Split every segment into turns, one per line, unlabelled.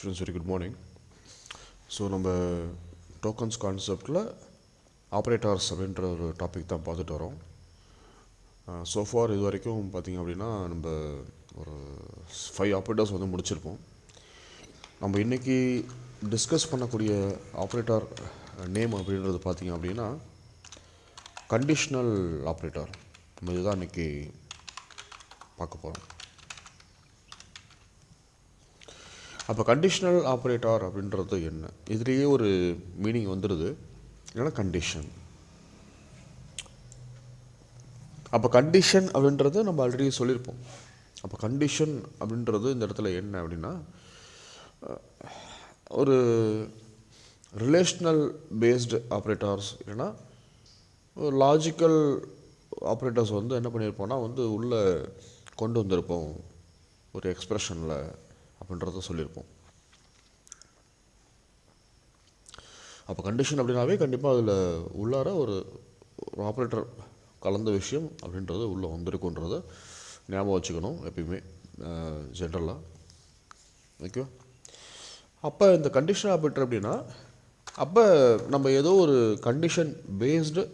Students, very good morning. So நம்ம tokens கான்செப்டில் operators அப்படின்ற ஒரு டாபிக் தான் பார்த்துட்டு வரோம். சோஃபார் இது வரைக்கும் பார்த்திங்க அப்படின்னா நம்ம ஒரு 5 ஆப்ரேட்டர்ஸ் வந்து முடிச்சிருப்போம். நம்ம இன்றைக்கி டிஸ்கஸ் பண்ணக்கூடிய ஆப்ரேட்டர் நேம் அப்படின்றது பார்த்திங்க அப்படின்னா கண்டிஷ்னல் ஆப்ரேட்டர். நம்ம இதுதான் இன்றைக்கி பார்க்க போகிறோம். அப்போ கண்டிஷ்னல் ஆப்ரேட்டர் அப்படின்றது என்ன? இதுலேயே ஒரு மீனிங் வந்துடுது, என்னன்னா கண்டிஷன். அப்போ கண்டிஷன் அப்படின்றது நம்ம ஆல்ரெடி சொல்லியிருப்போம். அப்போ கண்டிஷன் அப்படின்றது இந்த இடத்துல என்ன அப்படின்னா ஒரு ரிலேஷ்னல் பேஸ்டு ஆப்ரேட்டர்ஸ் இல்லைன்னா ஒரு லாஜிக்கல் ஆப்ரேட்டர்ஸ் வந்து என்ன பண்ணியிருப்போம்னா வந்து உள்ளே கொண்டு வந்திருப்போம் ஒரு எக்ஸ்ப்ரெஷனில் அப்படின்றத சொல்லியிருப்போம். அப்போ கண்டிஷன் அப்படின்னாவே கண்டிப்பாக அதில் உள்ளார ஒரு ஆப்ரேட்டர் கலந்த விஷயம் அப்படின்றது உள்ளே வந்திருக்குன்றத ஞாபகம் வச்சுக்கணும் எப்பயுமே ஜென்ரலாக. ஓகே, அப்போ இந்த கண்டிஷன் ஆப்ரேட்டர் அப்படின்னா அப்போ நம்ம ஏதோ ஒரு கண்டிஷன் பேஸ்டு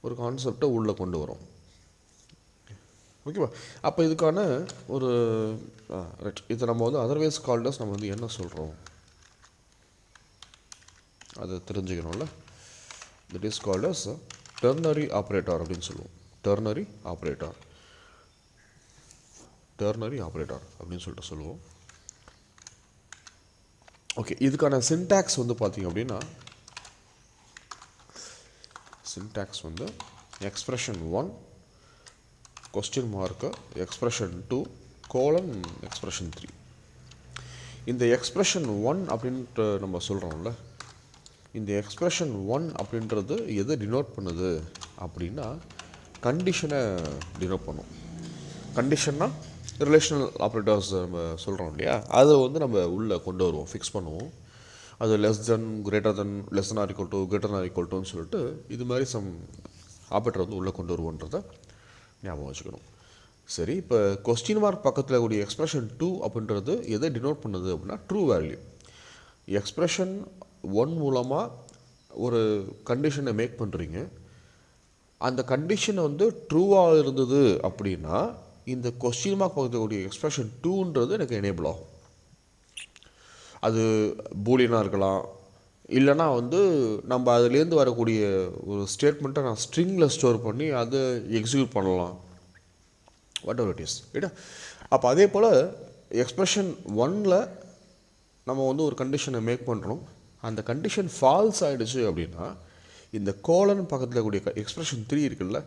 ஒரு கான்செப்டை உள்ளே கொண்டு வரோம். ஓகேவா? அப்போ இதுக்கான ஒரு ரைட், இதை நம்ம வந்து அதர்வைஸ் கால்டர்ஸ் நம்ம வந்து என்ன சொல்கிறோம் அதை தெரிஞ்சுக்கணும்ல. That is called as ternary operator அப்படின்னு சொல்லுவோம். டெர்னரி ஆப்ரேட்டர் அப்படின்னு சொல்லிட்டு சொல்லுவோம். ஓகே, இதுக்கான சின்டாக்ஸ் வந்து பார்த்தீங்க அப்படின்னா சின்டாக்ஸ் வந்து expression 1 question mark expression 2 colon expression 3. இந்த எக்ஸ்பிரஷன் 1 அப்படின்ட்டு நம்ம சொல்கிறோம்ல, இந்த எக்ஸ்பிரஷன் 1 அப்படின்றது எதை டினோட் பண்ணுது அப்படின்னா கண்டிஷனை டினோட் பண்ணும். கண்டிஷன்னா ரிலேஷனல் ஆப்ரேட்டர்ஸ் நம்ம சொல்கிறோம் இல்லையா, அதை வந்து நம்ம உள்ளே கொண்டு வருவோம், ஃபிக்ஸ் பண்ணுவோம். அது less than, greater than, less than or equal to, greater or equal டுன்னு சொல்லிட்டு இது மாதிரி சம் ஆப்ரேட்டர் வந்து உள்ளே கொண்டு வருவோன்றதை ஞாபகம் வச்சுக்கணும். சரி, இப்போ கொஸ்டின் மார்க் பக்கத்தில் கூடிய எக்ஸ்பிரஷன் 2 அப்படின்றது எதை டினோட் பண்ணுது அப்படின்னா ட்ரூ வேல்யூ. எக்ஸ்பிரஷன் 1 மூலமாக ஒரு கண்டிஷனை மேக் பண்ணுறீங்க, அந்த கண்டிஷன் வந்து ட்ரூவாக இருந்தது அப்படின்னா இந்த கொஸ்டின் மார்க் பக்கத்தில் கூடிய எக்ஸ்பிரஷன் 2ன்றது எனக்கு எனேபிள் ஆகும். அது பூலியனாக இருக்கலாம், இல்லைனா வந்து நம்ம அதுலேருந்து வரக்கூடிய ஒரு ஸ்டேட்மெண்ட்டை நான் ஸ்ட்ரிங்கில் ஸ்டோர் பண்ணி அதை எக்ஸிக்யூட் பண்ணலாம், வாட் எவர் இட் இஸ், ரைட்டா? அப்போ அதே போல் எக்ஸ்பிரஷன் 1ல் நம்ம வந்து ஒரு கண்டிஷனை மேக் பண்ணுறோம், அந்த கண்டிஷன் ஃபால்ஸ் ஆகிடுச்சு அப்படின்னா இந்த கோலன் பக்கத்தில் கூடிய எக்ஸ்பிரஷன் 3 இருக்குல்ல,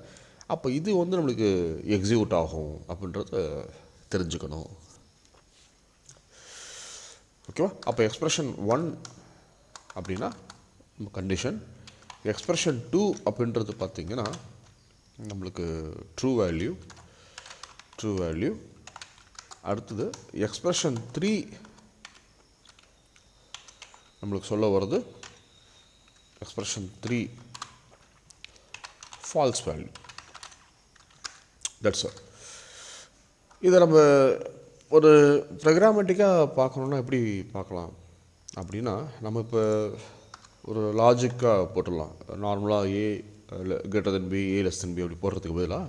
அப்போ இது வந்து நம்மளுக்கு எக்ஸிக்யூட் ஆகும் அப்படின்றத தெரிஞ்சுக்கணும். ஓகேவா? அப்போ எக்ஸ்பிரஷன் 1 அப்படின்னா நம்ம கண்டிஷன், எக்ஸ்பிரஷன் 2 அப்படின்றது பார்த்திங்கன்னா நம்மளுக்கு ட்ரூ வேல்யூ. அடுத்தது எக்ஸ்பிரஷன் 3 நம்மளுக்கு சொல்ல வருது expression 3 false value. That's all. இதை நம்ம ஒரு ப்ரோக்ராமேட்டிக்காக பார்க்கணுன்னா எப்படி பார்க்கலாம் அப்படின்னா, நம்ம இப்போ ஒரு லாஜிக்காக போட்டுடலாம். நார்மலாக A greater than B, A less than B அப்படி போடுறதுக்கு பதிலாக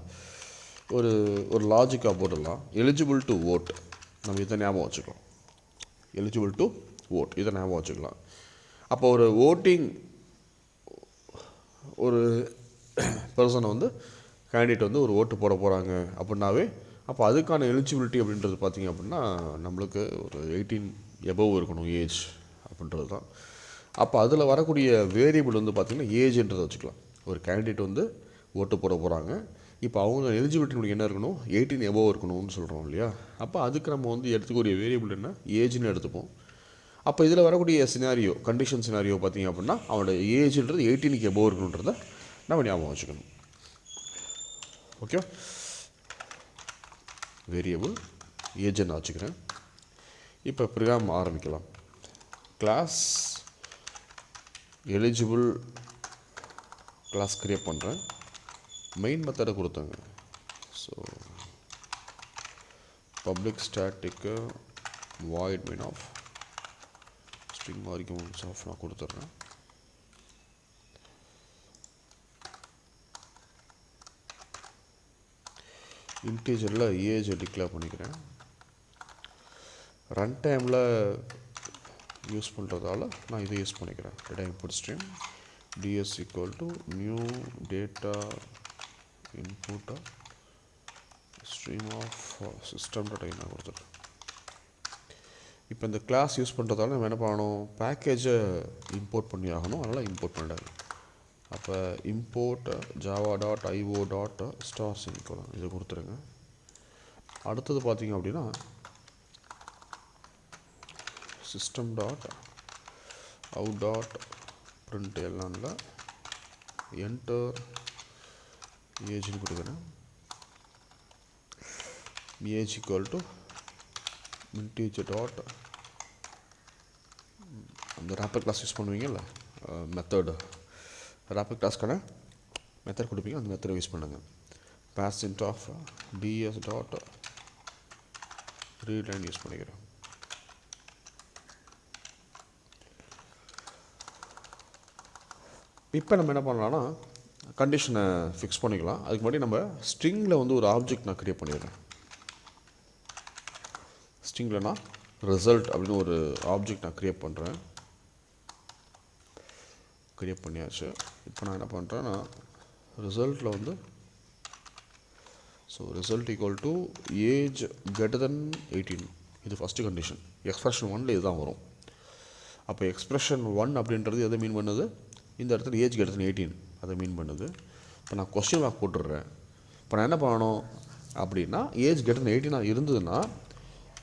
ஒரு லாஜிக்காக போட்டுடலாம். எலிஜிபிள் டு ஓட், நம்ம இதை ஞாபகம் வச்சுக்கலாம். எலிஜிபிள் டு ஓட் இதை ஞாபகம் வச்சுக்கலாம். அப்போ ஒரு ஓட்டிங் ஒரு பர்சனை வந்து கேண்டிடேட் வந்து ஒரு ஓட்டு போட போகிறாங்க அப்படின்னாவே அப்போ அதுக்கான எலிஜிபிலிட்டி அப்படின்றது பார்த்திங்க அப்படின்னா நம்மளுக்கு ஒரு 18 எபோவ் இருக்கணும் ஏஜ் அப்படின்றது தான். அப்போ அதில் வரக்கூடிய வேரியபிள் வந்து பார்த்திங்கன்னா ஏஜ்ன்றதை வச்சுக்கலாம். ஒரு கேண்டிடேட் வந்து ஓட்டு போட போகிறாங்க, இப்போ அவங்க எலிஜிபிலிட்டி நம்மளுக்கு என்ன இருக்கணும், 18 எபோவ் இருக்கணும்னு சொல்கிறோம் இல்லையா. அப்போ அதுக்கு நம்ம வந்து எடுத்துக்கூடிய வேரியபிள் என்ன, ஏஜ்னு எடுத்துப்போம். அப்போ இதில் வரக்கூடிய சினாரியோ, கண்டிஷன் சினாரியோ பார்த்திங்க அப்படின்னா அவனோட ஏஜ்ன்றது 18க்கு எபோவ் இருக்கணுன்றதை நம்ம ஞாபகம் வச்சுக்கணும். ஓகே, வேரியபிள் ஏஜ் நான் வச்சுக்கிறேன். இப்போ ப்ரோக்ராம் ஆரம்பிக்கலாம். கிளாஸ் எலிஜிபிள் கிளாஸ் கிரியேட் பண்ணுறேன். மெயின் மெத்தடை கொடுத்தாங்க. So public static void main of string arguments of நான் கொடுத்துட்றேன். இன்டீஜரில் ஏஜை டிக்ளேர் பண்ணிக்கிறேன். ரன் டைமில் யூஸ் பண்ணுறதால நான் இதை யூஸ் பண்ணிக்கிறேன். Data input stream ds equal to new data input stream of system.in கொடுத்துட்றேன். இப்போ இந்த கிளாஸ் யூஸ் பண்ணுறதால நம்ம என்ன பண்ணணும், பேக்கேஜை இம்போர்ட் பண்ணி ஆகணும். அதனால் இம்போர்ட் பண்ணிடாது. அப்போ இம்போர்ட் java.io.star semicolon இதை கொடுத்துருங்க. அடுத்தது பார்த்தீங்க அப்படின்னா system.out.println enter ஏஜ்னு கொடுக்குறேன். Age equal to integer dot அந்த ரேப்பர் கிளாஸ் யூஸ் பண்ணுவீங்கல்ல, மெத்தடு ரேப்பர் கிளாஸ்க்கான மெத்தட் கொடுப்பீங்க, அந்த மெத்தடை யூஸ் பண்ணுங்கள். pass int of ds dot readline use பண்ணிக்கிறேன். இப்போ நம்ம என்ன பண்ணலாம்னா கண்டிஷனை ஃபிக்ஸ் பண்ணிக்கலாம். அதுக்கு முன்னாடி நம்ம ஸ்ட்ரிங்கில் வந்து ஒரு ஆப்ஜெக்ட் நான் க்ரியேட் பண்ணிடுறேன். ஸ்ட்ரிங்கில் நான் ரிசல்ட் அப்படின்னு ஒரு ஆப்ஜெக்ட் நான் க்ரியேட் பண்ணுறேன். க்ரியேட் பண்ணியாச்சு. இப்போ நான் என்ன பண்ணுறேன்னா ரிசல்ட்டில் வந்து result equal to age greater than 18 இது ஃபஸ்ட்டு கண்டிஷன். எக்ஸ்பிரஷன் 1ல் இதுதான் வரும். அப்போ எக்ஸ்பிரஷன் 1 அப்படின்றது எதை மீன் பண்ணுது, இந்த இடத்துல ஏஜ் greater than 18 அதை மீன் பண்ணுது. இப்போ நான் கொஸ்டின் மார்க் போட்டுடுறேன். இப்போ நான் என்ன பண்ணணும் அப்படின்னா ஏஜ் greater than 18 இருந்ததுன்னா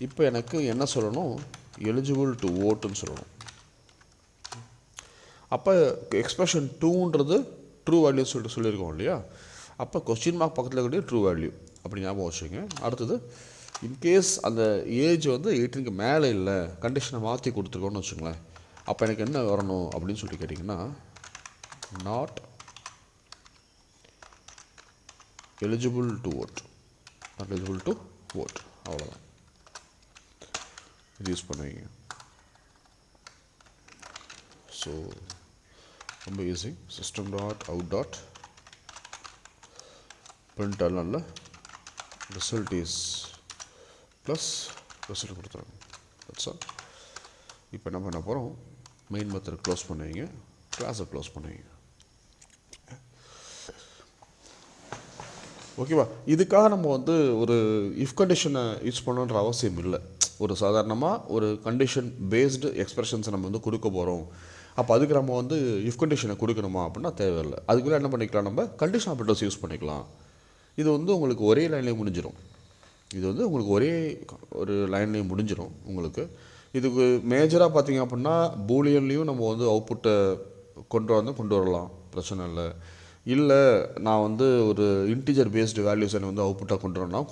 இப்போ எனக்கு என்ன சொல்லணும், எலிஜிபிள் டு ஓட்டுன்னு சொல்லணும். அப்போ எக்ஸ்பிரஷன் 2ன்றது ட்ரூ வேல்யூ சொல்லியிருக்கோம் இல்லையா. அப்போ கொஸ்டின் மார்க் பக்கத்தில் கூடிய ட்ரூ வேல்யூ அப்படி ஞாபகம் வச்சுங்க. அடுத்தது இன்கேஸ் அந்த ஏஜ் வந்து 18க்கு மேலே இல்லை, கண்டிஷனை மாற்றி கொடுத்துருக்கோன்னு வச்சுங்களேன். அப்போ எனக்கு என்ன வரணும் அப்படின்னு சொல்லிட்டு கேட்டிங்கன்னா not eligible to vote, not eligible to vote, அவ்வளோதான். இது யூஸ் பண்ணுவீங்க. ஸோ ரொம்ப easy. system.out.println result is plus result கொடுத்துருங்க. That's all. இப்போ என்ன பண்ண போகிறோம், மெயின் மெத்தட் க்ளோஸ் பண்ணுவீங்க, கிளாஸை க்ளோஸ் பண்ணுவீங்க. ஓகேவா. இதுக்காக நம்ம வந்து ஒரு இஃப் கண்டிஷனை யூஸ் பண்ணணுன்ற அவசியம் இல்லை. ஒரு சாதாரணமாக ஒரு கண்டிஷன் பேஸ்டு எக்ஸ்பிரஷன்ஸை நம்ம வந்து கொடுக்க போகிறோம். அப்போ அதுக்கு நம்ம வந்து இஃப் கண்டிஷனை கொடுக்கணுமா அப்படின்னா தேவையில்லை. அதுக்குள்ளே என்ன பண்ணிக்கலாம், நம்ம கண்டிஷன் ஆப்ரேட்டர்ஸ் யூஸ் பண்ணிக்கலாம். இது வந்து உங்களுக்கு ஒரே லைன்லேயே முடிஞ்சிடும். இது வந்து உங்களுக்கு ஒரே ஒரு லைன்லேயே முடிஞ்சிடும் உங்களுக்கு. இதுக்கு மேஜராக பார்த்தீங்க அப்படின்னா பூலியன்லேயும் நம்ம வந்து அவுட்புட்டை கொண்டு வரலாம், பிரச்சனை இல்லை. இல்லை நான் வந்து ஒரு இன்டிஜர் பேஸ்டு வேல்யூஸை வந்து அவுட்புட்டாக கொண்டு வரலாம்.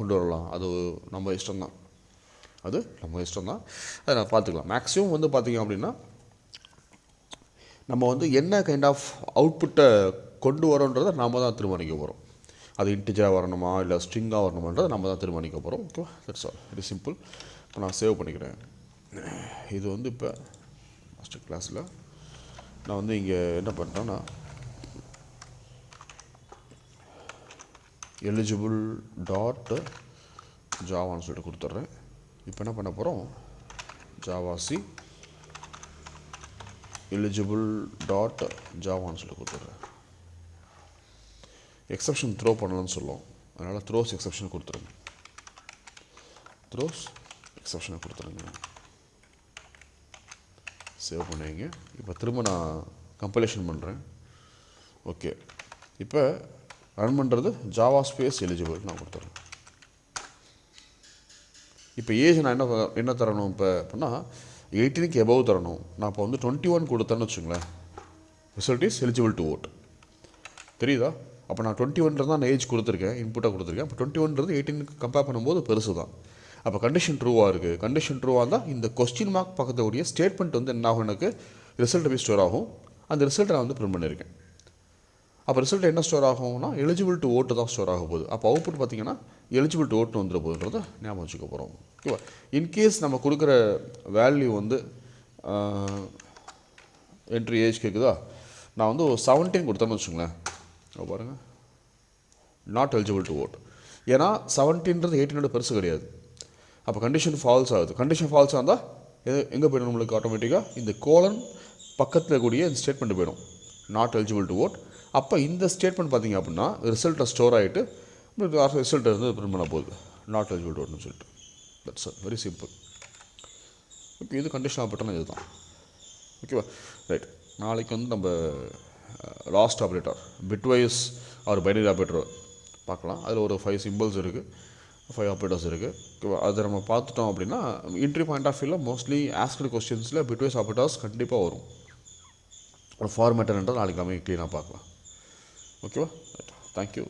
அது நம்ம இஷ்டம்தான், அது நம்ம இஷ்டம்தான். அதை நான் பார்த்துக்கலாம். மேக்ஸிமம் வந்து பார்த்திங்க அப்படின்னா நம்ம வந்து என்ன கைண்ட் ஆஃப் அவுட்புட்டை கொண்டு வரோன்றதை நாம் தான் தீர்மானிக்க போகிறோம். அது இன்டிஜராக வரணுமா இல்லை ஸ்ட்ரிங்காக வரணுமான்றதை நம்ம தான் தீர்மானிக்க போகிறோம். ஓகேவா. That's all. It is simple. இப்போ நான் சேவ் பண்ணிக்கிறேன். இது வந்து இப்போ ஃபஸ்ட்டு கிளாஸில் நான் வந்து இங்கே என்ன பண்ணிட்டேன்னா எலிஜிபிள் டாட் ஜாவான்னு சொல்லிட்டு கொடுத்துட்றேன். இப்போ என்ன பண்ண போகிறோம், ஜாவாசி எலிஜிபிள் டாட் ஜாவான்னு சொல்லிட்டு கொடுத்துட்றேன். எக்ஸப்ஷன் த்ரோ பண்ணணும்னு சொல்லுவோம், அதனால் த்ரோஸ் எக்ஸப்ஷன் கொடுத்துருங்க. த்ரோஸ் எக்ஸப்ஷனை கொடுத்துருங்க. சேவ் பண்ணுவீங்க. இப்போ திரும்ப நான் கம்பைலேஷன் பண்ணுறேன். ஓகே. இப்போ ரன் பண்ணுறது ஜாவா ஸ்பேஸ் எலிஜிபிள் நான் கொடுத்துட்றேன். இப்போ ஏஜ் நான் என்ன தரணும் இப்போ அப்படின்னா 18க்கு எபவ் தரணும். நான் இப்போ வந்து 21 கொடுத்தேன்னு வச்சுங்களேன், result is eligible to vote. தெரியுதா? அப்போ நான் 21 தான் நான் ஏஜ் கொடுத்துருக்கேன், இன்புட்டாக கொடுத்துருக்கேன். அப்போ 21ன்றது 18க்கு கம்பேர் பண்ணும்போது பெருசு தான். அப்போ கண்டிஷன் ட்ரூவாக இருக்குது. கண்டிஷன் ட்ரூவாக இருந்தால் இந்த கொஸ்டின் மார்க் பக்கத்துடைய ஸ்டேட்மெண்ட் வந்து என்ன ஆகும், எனக்கு ரிசல்ட் போய் ஸ்டோர் ஆகும். அந்த ரிசல்ட்டை நான் வந்து பிரிண்ட் பண்ணியிருக்கேன். அப்போ ரிசல்ட் என்ன ஸ்டோர் ஆகும்னா எலிஜிபிள் டு ஓட்டு தான் ஸ்டோர் ஆக போகுது. அப்போ அவுட்புட் பார்த்தீங்கன்னா எலிஜிபிள் டு ஓட்டு வந்துட போகுதுன்றதை ஞாபகம் வச்சுக்க போகிறோம். ஓகேவா. இன்கேஸ் நம்ம கொடுக்குற வேல்யூ வந்து என்ட்ரி ஏஜ் கேட்குதா, நான் வந்து ஒரு 17 கொடுத்தேன்னு வச்சுங்களேன், பாருங்கள் நாட் எலிஜிபிள் டு ஓட். ஏன்னா 17ன்றது 18 பெருசு கிடையாது. அப்போ கண்டிஷன் ஃபால்ஸ் ஆகுது. கண்டிஷன் ஃபால்ஸ் இருந்தால் எங்கே போய்டும் நம்மளுக்கு ஆட்டோமேட்டிக்காக இந்த கோலன் பக்கத்தில் கூடிய இந்த ஸ்டேட்மெண்ட் போய்டும், நாட் எலிஜிபிள் டு ஓட். அப்போ இந்த ஸ்டேட்மெண்ட் பார்த்திங்க அப்படின்னா ரிசல்ட்டை ஸ்டோர் ஆகிட்டு ரிசல்ட் வந்து பிரிண்ட் பண்ண போகுது, நாட் எலிஜிபிள் டு ஓட்னு சொல்லிட்டு. That's very simple. ஓகே, இது கண்டிஷன் ஆப்ரேட்டர்னா இது தான். ஓகேவா, ரைட். நாளைக்கு வந்து நம்ம last operator bitwise or binary operator பார்க்கலாம். அதில் ஒரு 5 சிம்பிள்ஸ் இருக்குது, 5 ஆப்ரேட்டர்ஸ் இருக்குது. ஓகேவா, அதை நம்ம பார்த்துட்டோம் அப்படின்னா இன்ட்ரி பாயிண்ட் ஆஃப் வியூவில் மோஸ்ட்லி ஆஸ்க்டு கொஸ்டின்ஸில் பிட்வைஸ் ஆப்ரேட்டர்ஸ் கண்டிப்பாக வரும். ஒரு ஃபார்மேட்டர்ன்றது நாளைக்கு நம்ம க்ளீனாக பார்க்கலாம். ஓகேவா, ரைட். தேங்க்யூ.